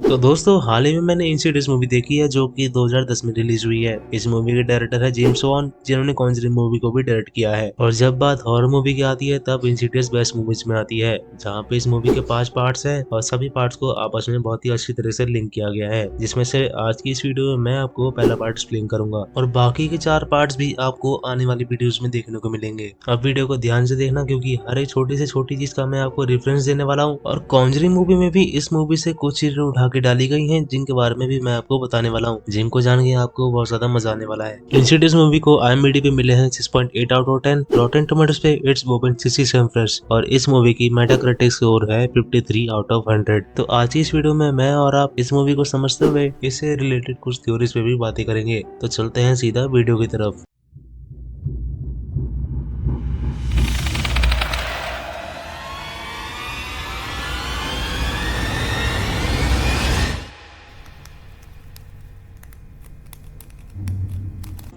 तो दोस्तों हाल ही में मैंने इंसिडियस मूवी देखी है जो कि 2010 में रिलीज हुई है। इस मूवी के डायरेक्टर है जेम्स वॉन, जिन्होंने कॉन्जरिंग मूवी को भी डायरेक्ट किया है। और जब बात हॉरर मूवी की आती है तब इंसिडियस बेस्ट मूवीज में आती है, जहाँ पे इस मूवी के 5 पार्ट्स हैं और सभी पार्ट्स को आपस में बहुत ही अच्छी तरह से लिंक किया गया है, जिसमें से आज की इस वीडियो में मैं आपको पहला पार्ट एक्सप्लेन करूंगा और बाकी के 4 पार्ट्स भी आपको आने वाली वीडियोस में देखने को मिलेंगे। अब वीडियो को ध्यान से देखना, क्योंकि हर एक छोटी से छोटी चीज का मैं आपको रेफरेंस देने वाला हूँ और कॉन्जरिंग मूवी में भी इस मूवी से कुछ चीजें उठा के डाली गई हैं जिनके बारे में भी मैं आपको बताने वाला हूँ, जिनको जान के आपको बहुत ज्यादा मजा आने वाला है। इंसिडियस मूवी को IMDb पे मिले हैं 6.8 आउट ऑफ 10, रॉटेन टोमेटोज पे इट्स 4.67 फ्रेश और इस मूवी की मेटाक्रिटिक स्कोर है 53 आउट ऑफ 100। तो आज की इस वीडियो में मैं और आप इस मूवी को समझते हुए इससे रिलेटेड कुछ थ्योरीज पे भी बातें करेंगे। तो चलते हैं सीधा वीडियो की तरफ।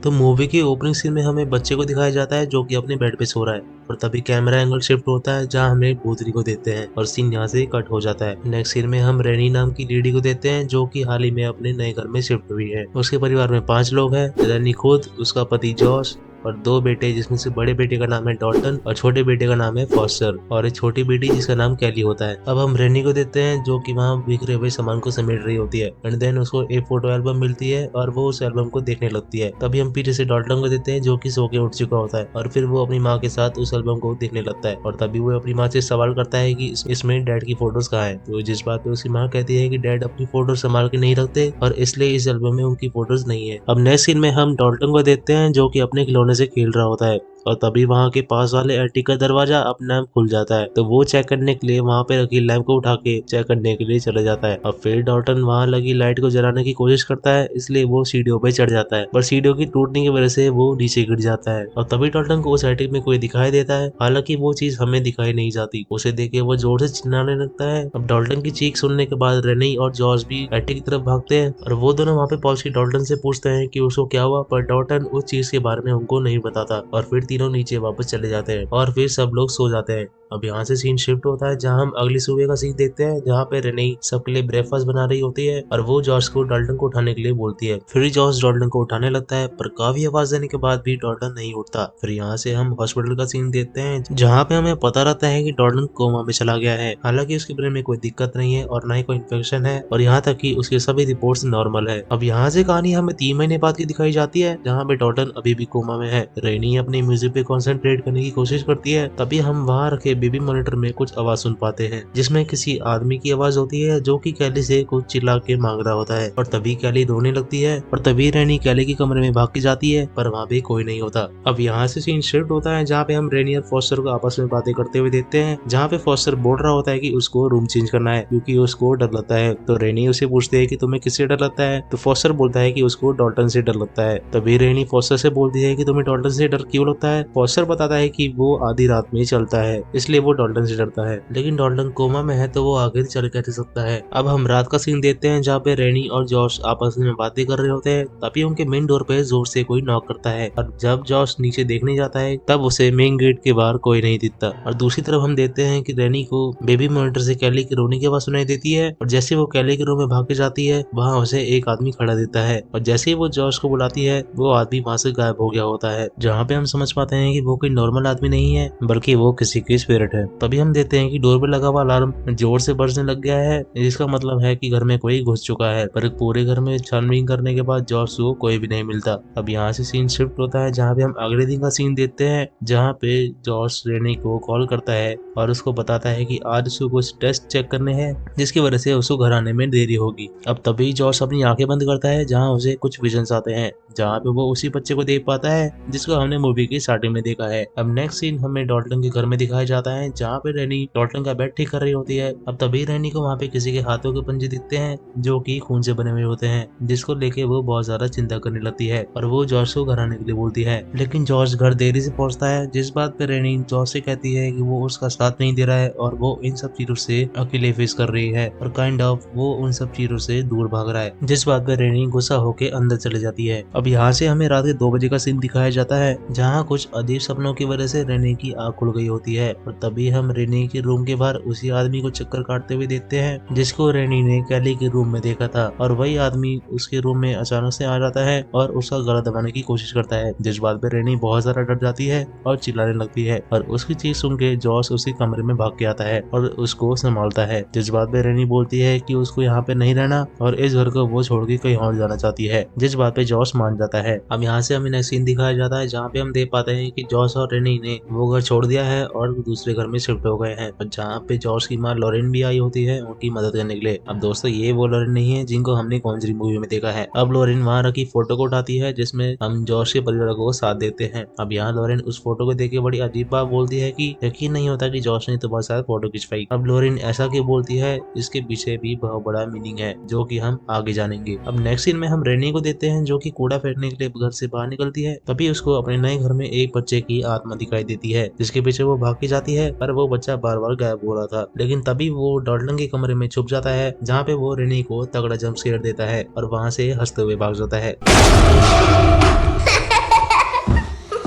तो मूवी की ओपनिंग सीन में हमें बच्चे को दिखाया जाता है जो कि अपने बेड पे सो रहा है और तभी कैमरा एंगल शिफ्ट होता है जहां हमें भूतनी को देते हैं और सीन यहाँ से कट हो जाता है। नेक्स्ट सीन में हम रेनी नाम की लेडी को देते हैं जो कि हाल ही में अपने नए घर में शिफ्ट हुई है। उसके परिवार में 5 लोग हैं, रेनी खुद, उसका पति जॉश और 2 बेटे, जिसमें से बड़े बेटे का नाम है डॉल्टन और छोटे बेटे का नाम है फॉस्टर और एक छोटी बेटी जिसका नाम कैली होता है। अब हम रेनी को देते हैं जो कि वहाँ बिखरे हुए सामान को समेट रही होती है एंड देन उसको एक फोटो एल्बम मिलती है और वो उस एल्बम को देखने लगती है। तभी हम पीछे से डॉल्टन को देते हैं जो कि सो के उठ चुका होता है और फिर वो अपनी माँ के साथ उस एल्बम को देखने लगता है और तभी वो अपनी माँ से सवाल करता है कि इसमें डैड की फोटोज कहाँ है। तो जिस बात पे उसकी माँ कहती है कि डैड अपनी फोटो संभाल के नहीं रखते और इसलिए इस एल्बम में उनकी फोटोज नहीं है। अब नेक्स्ट सीन में हम डॉल्टन को देखते हैं जो कि अपने खिलौने से खेल रहा होता है और तभी वहाँ के पास वाले एटी का दरवाजा अपने आप खुल जाता है। तो वो चेक करने के लिए वहाँ पे रखी लैंप को उठा के चेक करने के लिए चला जाता है। अब फिर डॉल्टन वहाँ लगी लाइट को जलाने की कोशिश करता है, इसलिए वो सीढ़ियों पे चढ़ जाता है पर सीढ़ियों की टूटने की वजह से वो नीचे गिर जाता है और तभी डॉल्टन को उस एटिक में कोई दिखाई देता है। हालांकि वो चीज हमें दिखाई नहीं जाती। उसे देख के वो जोर से चिल्लाने लगता है। अब डॉल्टन की चीख सुनने के बाद रेनी और जॉर्ज भी एटिक की तरफ भागते हैं और वो दोनों वहाँ पे पहुंच के डॉल्टन से पूछते हैं कि उसको क्या हुआ, पर डॉल्टन उस चीज के बारे में उनको नहीं बताता और फिर तीनों नीचे वापस चले जाते हैं और फिर सब लोग सो जाते हैं। अब यहाँ से सीन शिफ्ट होता है जहाँ हम अगली सुबह का सीन देखते हैं जहाँ पे रेनी सबके लिए ब्रेकफास्ट बना रही होती है और वो जॉर्ज को डॉल्टन को उठाने के लिए बोलती है। फिर जॉर्ज डॉल्टन को उठाने लगता है पर काफी आवाज देने के बाद भी डॉल्टन नहीं उठता। फिर यहाँ से हम हॉस्पिटल का सीन देखते हैं जहाँ पे हमें पता रहता है कि डॉल्टन कोमा में चला गया है। हालांकि उसके ब्रेन में कोई दिक्कत नहीं है और न ही कोई इन्फेक्शन है और यहाँ तक कि उसके सभी रिपोर्ट्स नॉर्मल है। अब यहाँ से कहानी हमें 3 महीने बाद की दिखाई जाती है जहाँ पे डॉल्टन अभी भी कोमा में है। रेनी अपनी म्यूजिक पे कॉन्सेंट्रेट करने की कोशिश करती है, तभी हम वहाँ रखे बेबी मॉनिटर में कुछ आवाज सुन पाते हैं जिसमें किसी आदमी की आवाज होती है जो कि कैली से कुछ चिल्ला के मांग रहा होता है और तभी कैली रोने लगती है और तभी रेनी कैली के कमरे में भाग के जाती है पर वहाँ पे कोई नहीं होता। अब यहाँ से सीन शिफ्ट होता है जहाँ पे हम रेनी और फॉस्टर को आपस में बातें करते हुए देखते हैं, जहाँ पे फॉस्टर बोल रहा होता है कि उसको रूम चेंज करना है क्योंकि उसको डर लगता है। तो रेनी उसे पूछते है कि तुम्हें किससे डर लगता है, तो फॉस्टर बोलता है कि उसको डॉल्टन से डर लगता है। तभी रेनी फॉस्टर से बोलती है कि तुम्हें डॉल्टन से डर क्यों लगता है। फॉस्टर बताता है कि वो आधी रात में चलता है इसलिए वो डॉल्टन से डरता है, लेकिन डॉल्टन कोमा में है तो वो आगे चल कैसे सकता है। अब हम रात का सीन देखते हैं जहाँ पे रेनी और जॉश आपस में बातें कर रहे होते हैं, तभी उनके मेन डोर पे जोर से कोई नॉक करता है और जब जॉश नीचे देखने जाता है तब उसे मेन गेट के बाहर कोई नहीं दिखता। और दूसरी तरफ हम देखते हैं कि रेनी को बेबी मॉनिटर से कैली की रोने की आवाज सुनाई देती है और जैसे वो कैली के रूम में भाग के जाती है वहाँ उसे एक आदमी खड़ा देता है और जैसे ही वो जॉश को बुलाती है वो आदमी वहाँ से गायब हो गया होता है, जहाँ पे हम समझ पाते हैं कि वो कोई नॉर्मल आदमी नहीं है बल्कि वो किसी की स्पिरिट है। तभी हम देखते हैं कि डोर पे लगा हुआ अलार्म जोर से बजने लग गया है, जिसका मतलब है कि घर में कोई घुस चुका है। पर पूरे घर में छानबीन करने के बाद जॉर्ज को कोई भी नहीं मिलता। अब यहाँ से सीन शिफ्ट होता है जहाँ पे हम अगले दिन का सीन देखते हैं जहाँ पे जॉर्ज रेनी को कॉल करता है और उसको बताता है कि आज उसको कुछ टेस्ट चेक करने हैं जिसकी वजह से उसको घर आने में देरी होगी। अब तभी जॉर्ज अपनी आंखें बंद करता है जहाँ उसे कुछ विजन्स आते हैं जहाँ पे वो उसी बच्चे को देख पाता है जिसको हमने मूवी की स्टार्टिंग में देखा है। अब नेक्स्ट सीन हमें डॉल्टन के घर में दिखाया जाता है जहाँ पे रेनी डॉल्टन का बेड ठीक कर रही होती है। अब तभी रेनी को वहाँ पे किसी के हाथों के पंजे दिखते हैं जो कि खून से बने हुए होते हैं, जिसको लेके वो बहुत ज्यादा चिंता करने लगती है और वो जॉर्ज को घर आने के लिए बोलती है, लेकिन जॉर्ज घर देरी से पहुंचता है, जिस बात पे रेनी जॉर्ज से कहती है कि वो उसका साथ नहीं दे रहा है और वो इन सब चीजों से अकेले फेस कर रही है और काइंड ऑफ वो उन सब चीजों से दूर भाग रहा है, जिस बात पे रेनी गुस्सा होकर अंदर चले जाती है। अब यहाँ से हमें रात के 2 बजे का सीन दिखाया जाता है जहाँ कुछ अजीब सपनों की वजह से रेनी की आंख खुल गई होती है और तभी हम रेनी के रूम के बाहर उसी आदमी को चक्कर काटते हुए देखते हैं जिसको रेनी ने कैली के रूम में देखा था, और वही आदमी उसके रूम में अचानक से आ जाता है और उसका गला दबाने की कोशिश करता है, जिस बात पे रेनी बहुत ज्यादा डर जाती है और चिल्लाने लगती है। और उसकी चीख सुन के जॉस उसी कमरे में भाग के आता है और उसको संभालता है, जिस बात पे रेनी बोलती है कि उसको यहाँ पे नहीं रहना और इस घर को वो छोड़ के कहीं और जाना चाहती है, जिस बात पे जॉस मान जाता है। अब यहाँ से हमें नेक्स्ट सीन दिखाया जाता है जहाँ पे हम देख पाते हैं कि जॉस और रेनी ने वो घर छोड़ दिया है और दूसरे घर में शिफ्ट हो गए हैं, और जहाँ पे जॉस की माँ लॉरेन भी आई होती है उनकी मदद करने के लिए। अब दोस्तों ये वो लॉरेन नहीं है जिनको हमने कॉन्जरिंग मूवी में देखा है। अब लॉरेन वहाँ रखी फोटो को उठाती है जिसमें हम जॉस के परिवार को साथ देते हैं। अब यहाँ लॉरेन उस फोटो को देख के बड़ी अजीब बात बोलती है कि यकीन नहीं होता कि जॉस ने तुम्हारे साथ फोटो खिंचवाई। अब लॉरेन ऐसा क्यों बोलती है, इसके पीछे भी बहुत बड़ा मीनिंग है जो कि हम आगे जानेंगे। अब नेक्स्ट सीन में हम रेनी को देखते हैं जो कि कूड़ा फेंकने के लिए घर से बाहर निकलती है। तभी उसको अपने नए घर में एक बच्चे की आत्मा दिखाई देती है जिसके पीछे वो भाग के जाती है, पर वो बच्चा बार बार गायब हो रहा था। लेकिन तभी वो डॉल्टन के कमरे में छुप जाता है जहाँ पे वो रेनी को तगड़ा जंप स्केयर देता है और वहाँ से हंसते हुए भाग जाता है,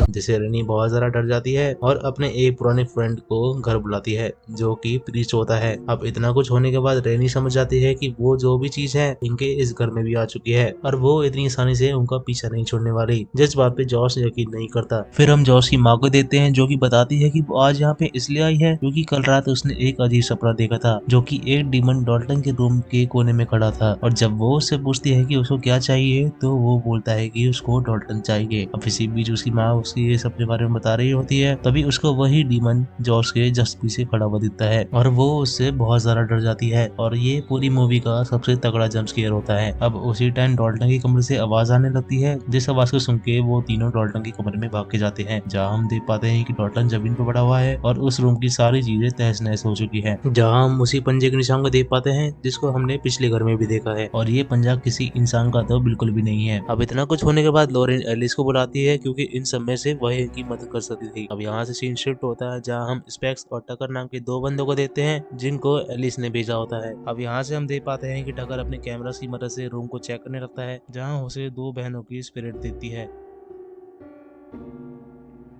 जिसे रेनी बहुत ज्यादा डर जाती है और अपने एक पुराने फ्रेंड को घर बुलाती है जो कि प्रीस्ट होता है। अब इतना कुछ होने के बाद रेनी समझ जाती है कि वो जो भी चीज है इनके इस घर में भी आ चुकी है और वो इतनी आसानी से उनका पीछा नहीं छोड़ने वाली, जिस बात पे जॉस यकीन नहीं करता। फिर हम जॉस की माँ को देते हैं जो कि बताती है कि वो आज यहाँ पे इसलिए आई है क्योंकि कल रात उसने एक अजीब सपना देखा था जो कि एक डीमन डॉल्टन के रूम के कोने में खड़ा था, और जब वो उससे पूछती है कि उसको क्या चाहिए तो वो बोलता है कि उसको डॉल्टन चाहिए। अब इसी बीच उसकी माँ उसकी ये सब के बारे में बता रही होती है, तभी उसको वही डीमन जॉस के जस्ट पीछे खड़ा हुआ दिखता है और वो उससे बहुत ज्यादा डर जाती है, और ये पूरी मूवी का सबसे तगड़ा जंप स्केयर होता है। अब उसी टाइम डॉल्टन के कमरे से आवाज आने लगती है, जिस आवाज को सुन के वो तीनों डॉल्टन के कमरे में भाग के जाते हैं, जहाँ हम देख पाते हैं कि डॉल्टन जमीन पर पड़ा हुआ है और उस रूम की सारी चीजें तहस नहस हो चुकी है, जहाँ हम उसी पंजे के निशान को देख पाते हैं जिसको हमने पिछले घर में भी देखा है, और ये पंजा किसी इंसान का तो बिल्कुल भी नहीं है। अब इतना कुछ होने के बाद लॉरेन एलिस को बुलाती है क्योंकि इन सब में से वह की मदद कर सकती थी। अब यहाँ से सीन शिफ्ट होता है जहाँ हम स्पेक्स और टकर नाम के दो बंदों को देखते हैं जिनको एलिस ने भेजा होता है। अब यहाँ से हम देख पाते हैं कि टकर अपने कैमरा की मदद से रूम को चेक करने लगता है जहाँ उसे दो बहनों की स्पिरिट देती है,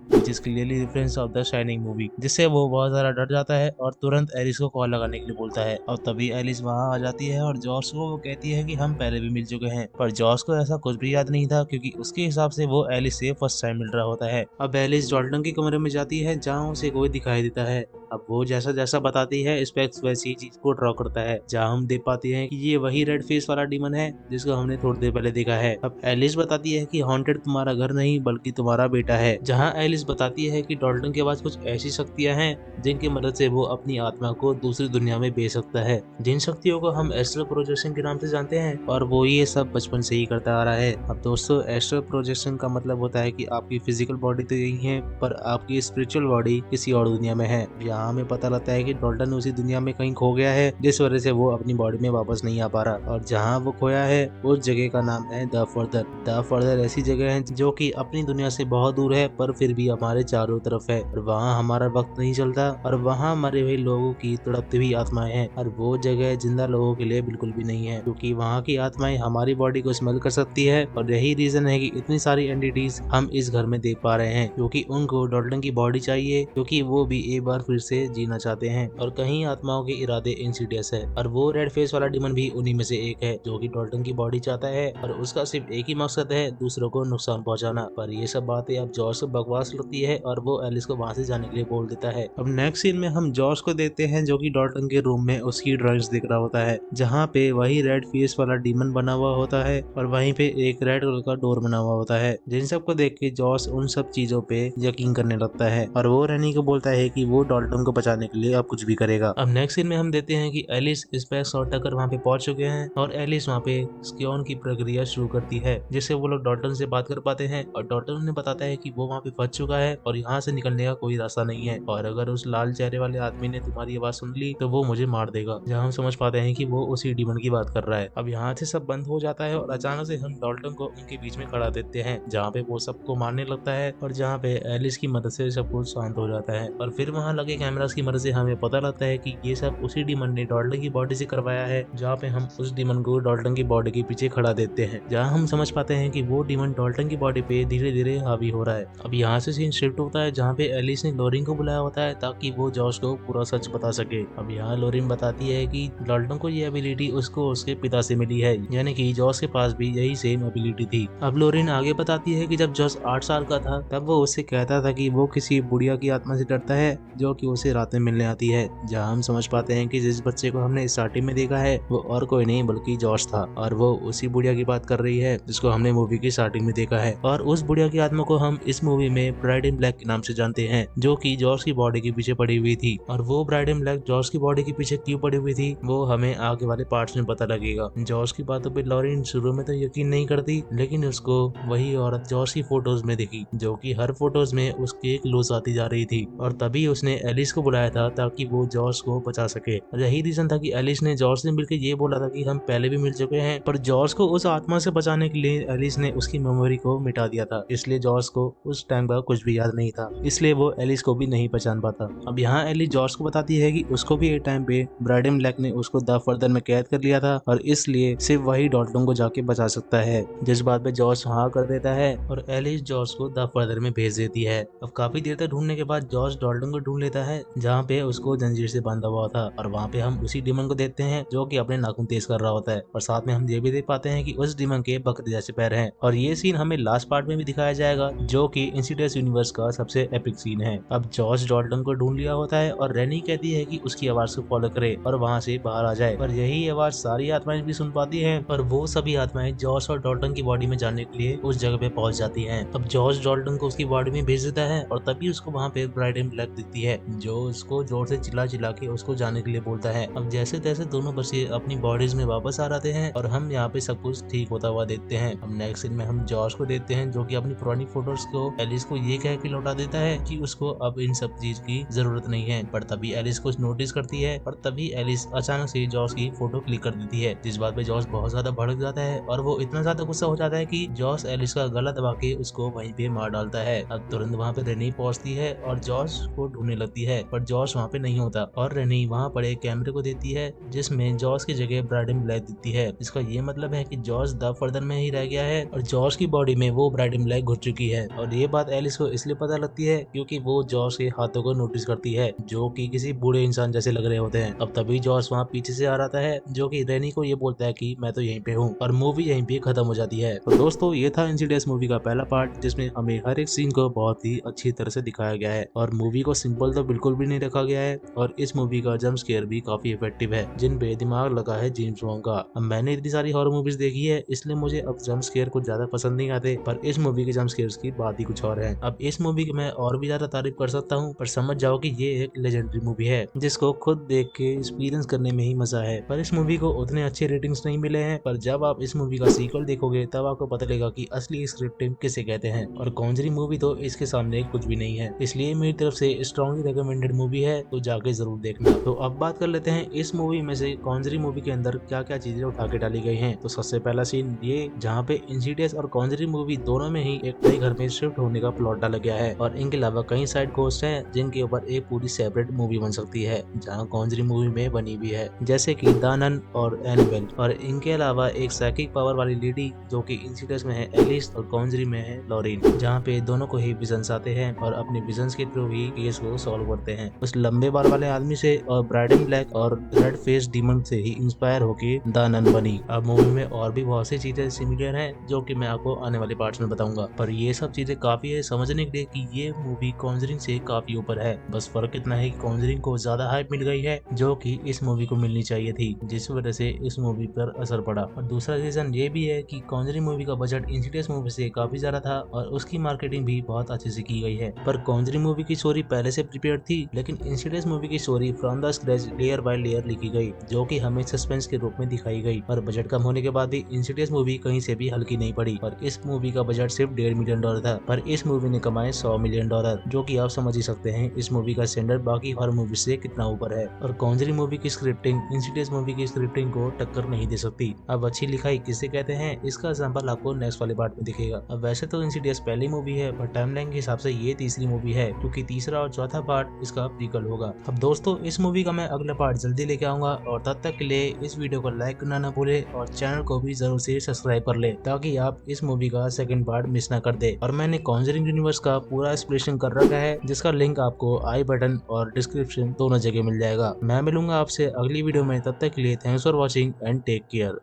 which is clearly reference of the Shining movie, जिससे वो बहुत ज्यादा डर जाता है और तुरंत एलिस को कॉल लगाने के लिए बोलता है। और तभी एलिस वहाँ आ जाती है और जॉस को वो कहती है कि हम पहले भी मिल चुके हैं, पर जॉस को ऐसा कुछ भी याद नहीं था क्योंकि उसके हिसाब से वो एलिस से फर्स्ट टाइम मिल रहा होता है। अब एलिस डॉल्टन के कमरे में जाती है जहाँ उसे कोई दिखाई देता है। अब वो जैसा जैसा बताती है स्पेक्स वैसी ही चीज को ड्रॉ करता है, जहाँ हम देख पाते हैं कि ये वही रेड फेस वाला डीमन है जिसको हमने थोड़ी देर पहले देखा है। अब एलिस बताती है कि हॉन्टेड तुम्हारा घर नहीं बल्कि तुम्हारा बेटा है, जहाँ एलिस बताती है कि डॉल्टन के पास कुछ ऐसी शक्तियां हैं जिनकी मदद से वो अपनी आत्मा को दूसरी दुनिया में भेज सकता है, जिन शक्तियों को हम एस्ट्रल प्रोजेक्शन के नाम से जानते हैं, और वो ये सब बचपन से ही करता आ रहा है। अब दोस्तों एस्ट्रल प्रोजेक्शन का मतलब होता है कि आपकी फिजिकल बॉडी तो यही है पर आपकी स्पिरिचुअल बॉडी किसी और दुनिया में है। यहाँ हमें पता लगता है कि डॉल्टन उसी दुनिया में कहीं खो गया है जिस वजह से वो अपनी बॉडी में वापस नहीं आ पा रहा, और जहाँ वो खोया है उस जगह का नाम है द फर्दर। द फर्दर ऐसी जगह है जो कि अपनी दुनिया से बहुत दूर है पर फिर भी हमारे चारों तरफ है, और वहाँ हमारा वक्त नहीं चलता और वहाँ मरे हुए लोगों की तड़पती हुई आत्माएं हैं, और वो जगह जिंदा लोगों के लिए बिल्कुल भी नहीं है क्योंकि वहाँ की आत्माएं हमारी बॉडी को स्मेल कर सकती है, और यही रीजन है कि इतनी सारी एंटिटीज हम इस घर में देख पा रहे हैं क्योंकि उनको डॉल्टन की बॉडी चाहिए क्योंकि वो भी एक बार फिर से जीना चाहते हैं, और कहीं आत्माओं के इरादे इंसिडियस है, और वो रेड फेस वाला डीमन भी उन्हीं में से एक है जो कि डॉल्टन की बॉडी चाहता है और उसका सिर्फ एक ही मकसद है दूसरों को नुकसान पहुंचाना। पर ये सब बातें अब जॉस को बकवास लगती है और वो एलिस को वहां से जाने के लिए बोल देता है। अब नेक्स्ट सीन में हम जॉस को देखते हैं जो कि डॉल्टन के रूम में उसकी ड्राइंग्स दिख रहा होता है, जहाँ पे वही रेड फेस वाला डीमन बना हुआ होता है और वहीं पे एक रेड कलर का डोर बना हुआ होता है, जिन सबको देख के जॉस उन सब चीजों पे यकीन करने लगता है और वो रेनी को बोलता है कि वो डॉल्टन को बचाने के लिए अब कुछ भी करेगा। अब नेक्स्ट सीन में हम देखते हैं कि एलिस स्पेक्स और टकर वहाँ पे पहुंच चुके हैं और एलिस वहाँ पे स्क्योन की प्रक्रिया शुरू करती है जिससे वो लोग डॉल्टन से बात कर पाते हैं, और डॉल्टन उन्हें बताता है कि वो वहाँ पे फंस चुका है और यहाँ से निकलने का कोई रास्ता नहीं है, और अगर उस लाल चेहरे वाले आदमी ने तुम्हारी आवाज सुन ली तो वो मुझे मार देगा। जहाँ हम समझ पाते हैं कि वो उसी डीमन की बात कर रहा है। अब यहाँ से सब बंद हो जाता है और अचानक से हम डॉल्टन को उनके बीच में खड़ा देते हैं जहाँ पे वो सबको मारने लगता है और जहाँ पे एलिस की मदद से सब कुछ शांत हो जाता है, और फिर वहाँ लगे कैमरास की मदद से हमें पता लगता है कि ये सब उसी डीमन ने डॉल्टन की बॉडी से करवाया है, जहाँ पे हम उस डीमन को डॉल्टन की बॉडी के पीछे खड़ा देते हैं, जहाँ हम समझ पाते हैं कि वो डीमन डॉल्टन की बॉडी पे धीरे धीरे हावी हो रहा है। अब यहाँ से सीन शिफ्ट होता है जहाँ पे एलिस ने लोरिन को बुलाया होता है ताकि वो जॉर्ज को पूरा सच बता सके। अब यहाँ लोरिन बताती है कि डॉल्टन को ये एबिलिटी उसको उसके पिता से मिली है, यानी कि जॉर्ज के पास भी यही सेम एबिलिटी थी। अब लोरिन आगे बताती है कि जब जॉर्ज 8 साल का था तब वो उससे कहता था कि वो किसी बुढ़िया की आत्मा से डरता है जो कि उसे रात में मिलने आती है, जहाँ हम समझ पाते हैं कि जिस बच्चे को हमने स्टार्टिंग में देखा है वो और कोई नहीं बल्कि जॉर्ज था, और वो उसी बुढ़िया की बात कर रही है जिसको हमने मूवी की स्टार्टिंग में देखा है। और उस बुढ़िया की आत्मा को हम इस मूवी में ब्राइड इन ब्लैक के नाम से जानते हैं, जो कि जॉर्ज की बॉडी के पीछे पड़ी हुई थी। और वो ब्राइड इन ब्लैक जॉर्ज की बॉडी के पीछे क्यों पड़ी हुई थी वो हमें आगे वाले पार्ट्स में पता लगेगा। जॉर्ज की बातों पे लॉरिन शुरू में तो यकीन नहीं करती, लेकिन उसको वही औरत जॉर्ज की फोटोज में दिखी, जो कि हर फोटोज में उसके क्लोज आती जा रही थी, और तभी उसने एलिस को बुलाया था ताकि वो जॉर्ज को बचा सके। यही रीजन था कि एलिस ने जॉर्ज से मिलकर ये बोला था कि हम पहले भी मिल चुके हैं, पर जॉर्ज को उस आत्मा से बचाने के लिए एलिस ने उसकी मेमोरी को मिटा दिया था, इसलिए जॉर्ज को उस टाइम का कुछ भी याद नहीं था, इसलिए वो एलिस को भी नहीं पहचान पाता। अब यहाँ एलिस जॉर्ज को बताती है कि उसको भी एक टाइम पे ब्राइड इन ब्लैक ने उसको द फर्दर में कैद कर लिया था, और इसलिए सिर्फ वही डॉल्टन को जाके बचा सकता है, जिस बात पे जॉर्ज हाँ कर देता है और एलिस जॉर्ज को द फर्दर में भेज देती है। अब काफी देर तक ढूंढने के बाद जॉर्ज डॉल्टन को ढूंढ लेता है, जहाँ पे उसको जंजीर से बांधा हुआ था, और वहाँ पे हम उसी डीमन को देखते हैं जो कि अपने नाखून तेज कर रहा होता है, और साथ में हम ये भी देख पाते हैं कि उस डीमन के बकरे जैसे पैर हैं। और ये सीन हमें लास्ट पार्ट में भी दिखाया जाएगा, जो कि इंसिडियस यूनिवर्स का सबसे एपिक सीन है। अब जॉर्ज डॉल्टन को ढूंढ लिया होता है और रेनी कहती है कि उसकी आवाज को फॉलो करे और वहाँ से बाहर आ जाए, पर यही आवाज सारी आत्माएं भी सुन पाती है, और वो सभी आत्माएं जॉर्ज और डॉल्टन की बॉडी में जाने के लिए उस जगह पे पहुंच जाती हैं। अब जॉर्ज डॉल्टन को उसकी बॉडी में भेज देता है, और तभी उसको वहाँ पे ब्राइड इन ब्लैक दिखती है, जो उसको जोर से चिल्ला चिल्ला के उसको जाने के लिए बोलता है। अब जैसे तैसे दोनों बच्चे अपनी बॉडीज में वापस आ जाते हैं, और हम यहाँ पे सब कुछ ठीक होता हुआ देखते हैं। अब नेक्स्ट सीन में हम जॉर्ज को देखते हैं, जो कि अपनी पुरानी फोटोज को एलिस को ये कह के लौटा देता है कि उसको अब इन सब चीज की जरूरत नहीं है, पर तभी एलिस कुछ नोटिस करती है, और तभी एलिस अचानक से जॉर्ज की फोटो क्लिक कर देती है, जिस बात पे जॉर्ज बहुत ज्यादा भड़क जाता है, और वो इतना ज्यादा गुस्सा हो जाता है कि जॉर्ज एलिस का गला दबा के उसको वहीं पे मार डालता है। अब तुरंत वहाँ पे रेनी पहुंचती है और जॉर्ज को ढूंढने लगती है, पर जॉर्ज वहाँ पे नहीं होता, और रेनी वहाँ पड़े कैमरे को देती है जिसमें जॉर्ज की जगह ब्राइड इन ब्लैक दिखती है। इसका ये मतलब है कि जॉर्ज द फर्दर में ही रह गया है, और जॉर्ज की बॉडी में वो ब्राइड इन ब्लैक घुस चुकी है। और ये बात एलिस को इसलिए पता लगती है क्योंकि वो जॉर्ज के हाथों को नोटिस करती है, जो कि किसी बूढ़े इंसान जैसे लग रहे होते हैं। अब तभी जॉर्ज वहाँ पीछे से आ रहा है, जो कि रेनी को ये बोलता है कि मैं तो यहीं पे हूँ, और मूवी यहीं पे खत्म हो जाती है। तो दोस्तों, ये था इंसिडियस मूवी का पहला पार्ट, जिसमें हमें हर एक सीन को बहुत ही अच्छी तरह से दिखाया गया है, और मूवी को सिंपल तो बिल्कुल भी नहीं रखा गया है, और इस मूवी का जंप स्केयर भी काफी इफेक्टिव है, जिन पे दिमाग लगा है जेम्स वॉन का। अब मैंने इतनी सारी हॉरर मूवीज देखी है, इसलिए मुझे अब जंप स्केयर कुछ ज्यादा पसंद नहीं आते, पर इस मूवी के जंप स्केयर्स की बात ही कुछ और है। अब इस मूवी की मैं और भी ज्यादा तारीफ कर सकता हूँ, पर समझ जाओ कि ये एक लेजेंडरी मूवी है, जिसको खुद देख के एक्सपीरियंस करने में ही मजा है। पर इस मूवी को उतने अच्छे रेटिंग्स नहीं मिले हैं, पर जब आप इस मूवी का सीक्वल देखोगे तब आपको पता लगेगा कि असली स्क्रिप्टिंग किसे कहते हैं, और कॉन्जरिंग मूवी तो इसके सामने कुछ भी नहीं है। इसलिए मेरी तरफ से स्ट्रॉन्गली रिकमेंडेड मूवी है, तो जाके जरूर देखना। तो अब बात कर लेते हैं इस मूवी में से कॉन्जरिंग मूवी के अंदर क्या क्या चीजें उठा के डाली गई हैं। तो सबसे पहला सीन ये, जहाँ पे इंसिडियस और कॉन्जरिंग मूवी दोनों में ही एक नए घर में शिफ्ट होने का प्लॉट डाला गया है, और इनके अलावा कई साइड कोस्ट हैं जिनके ऊपर एक पूरी सेपरेट मूवी बन सकती है, जहाँ कॉन्जरिंग मूवी में बनी हुई है, जैसे कि द नन और एनाबेल। और इनके अलावा एक साइकिक पावर वाली लेडी जो कि इंसिडियस में है एलिस, और कॉन्जरिंग में है लॉरिन, जहाँ पे दोनों को ही विजन्स आते हैं और अपने विजन्स के थ्रू ही केस को सॉल्व करते हैं, उस लंबे बाल वाले आदमी से और ब्राइड इन ब्लैक और रेड फेस डीमन से ही इंस्पायर होके द नन बनी। अब मूवी में और भी बहुत सी चीजें सिमिलर हैं, जो कि मैं आपको आने वाले पार्ट्स में बताऊंगा, पर ये सब चीजें काफी है समझने के लिए कि ये मूवी कॉन्जरिंग से काफी ऊपर है। बस फर्क इतना है कि कॉन्जरिंग को ज्यादा हाइप मिल गई है, जो कि इस मूवी को मिलनी चाहिए थी, जिस वजह से इस मूवी पर असर पड़ा। और दूसरा रीजन ये भी है कि कॉन्जरिंग मूवी का बजट इंसिडियस मूवी से काफी ज्यादा था, और उसकी मार्केटिंग भी बहुत अच्छे से की गई है। पर कॉन्जरिंग मूवी की स्टोरी पहले से प्रिपेयर थी, लेकिन इंसिडियस मूवी की story from the scratch layer by layer लिखी गई, जो कि हमें सस्पेंस के रूप में दिखाई गई। और बजट कम होने के बाद भी इंसिडियस मूवी कहीं से भी हल्की नहीं पड़ी, और इस मूवी का बजट सिर्फ $1.5 मिलियन था, पर इस मूवी ने कमाए $100 मिलियन, जो कि आप समझ ही सकते हैं इस मूवी का स्टैंडर्ड बाकी हॉरर मूवी से कितना ऊपर है। और कॉन्जरिंग मूवी की स्क्रिप्टिंग इंसिडियस मूवी की स्क्रिप्टिंग को टक्कर नहीं दे सकती। अब अच्छी लिखाई किसे कहते हैं, इसका एग्जांपल आपको नेक्स्ट वाले पार्ट में दिखेगा। अब वैसे तो इंसिडियस पहली मूवी है, पर टाइमलाइन के हिसाब से ये तीसरी मूवी है, क्योंकि तीसरा और चौथा पार्ट इसका प्रीक्वल होगा। अब दोस्तों इस मूवी का मैं अगला पार्ट जल्दी लेके आऊंगा और तब तक के लिए इस वीडियो को लाइक करना ना भूले और चैनल को भी जरूर से सब्सक्राइब कर ले ताकि आप इस मूवी का सेकंड पार्ट मिस ना कर दे। और मैंने कॉन्जरिंग यूनिवर्स का पूरा एक्सप्लेनेशन कर रखा है जिसका लिंक आपको आई बटन और डिस्क्रिप्शन दोनों जगह मिल जाएगा। मैं मिलूंगा आपसे अगली वीडियो में, तब तक के लिए thanks for watching and take care.